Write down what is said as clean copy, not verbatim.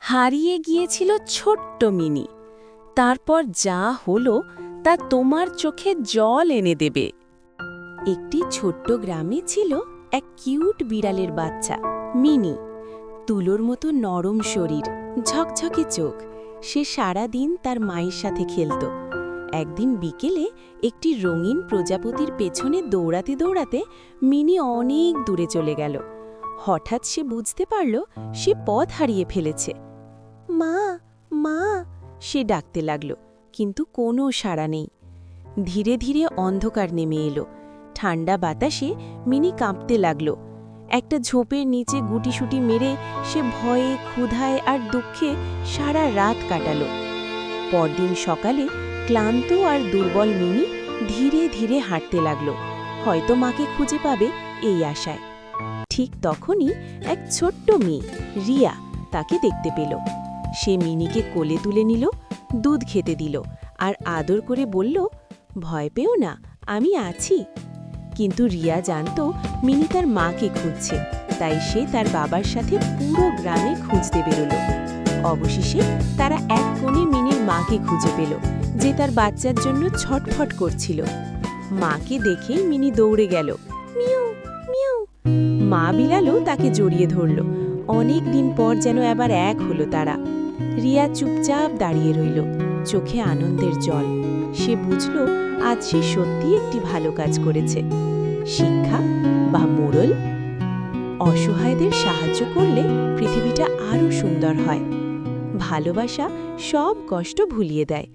হারিয়ে গিয়েছিল ছোট্ট মিনি। তারপর যা হলো তা তোমার চোখে জল এনে দেবে। একটি ছোট্ট গ্রামে ছিল এক কিউট বিড়ালের বাচ্চা, মিনি। তুলোর মতো নরম শরীর, ঝকঝকে চোখ। সে সারা দিন তার মায়ের সাথে খেলত। একদিন বিকেলে একটি রঙিন প্রজাপতির পেছনে দৌড়াতে দৌড়াতে মিনি অনেক দূরে চলে গেল। হঠাৎ সে বুঝতে পারল সে পথ হারিয়ে ফেলেছে। মা, মা, সে ডাকতে লাগল, কিন্তু কোনো সাড়া নেই। ধীরে ধীরে অন্ধকার নেমে এলো। ঠান্ডা বাতাসে মিনি কাঁপতে লাগল। একটা ঝোপের নিচে গুটিসুটি মেরে সে ভয়ে, ক্ষুধায় আর দুঃখে সারা রাত কাটালো। পরদিন সকালে ক্লান্ত আর দুর্বল মিনি ধীরে ধীরে হাঁটতে লাগল, হয়তো মাকে খুঁজে পাবে এই আশায়। ঠিক তখনই এক ছোট্ট মেয়ে, রিয়া, তাকে দেখতে পেল। সে মিনিকে কোলে তুলে নিল, দুধ খেতে দিল আর আদর করে বলল, ভয় পেও না, আমি আছি। কিন্তু রিয়া জানত মিনি তার মাকে খুঁজছে, তাই সে তার বাবার সাথে পুরো গ্রামে খুঁজতে বেরোল। অবশেষে তারা এক কোণে মিনির মাকে খুঁজে পেল, যে তার বাচ্চার জন্য ছটফট করছিল। মাকে দেখে মিনি দৌড়ে গেল, মিউ মিউ। মা বিড়ালও তাকে জড়িয়ে ধরল। অনেক দিন পর যেন আবার এক হলো তারা। রিয়া চুপচাপ দাঁড়িয়ে রইল, চোখে আনন্দের জল। সে বুঝল আজ সে সত্যি একটি ভালো কাজ করেছে। শিক্ষা বা মোড়ল: অসহায়দের সাহায্য করলে পৃথিবীটা আরও সুন্দর হয়। ভালোবাসা সব কষ্ট ভুলিয়ে দেয়।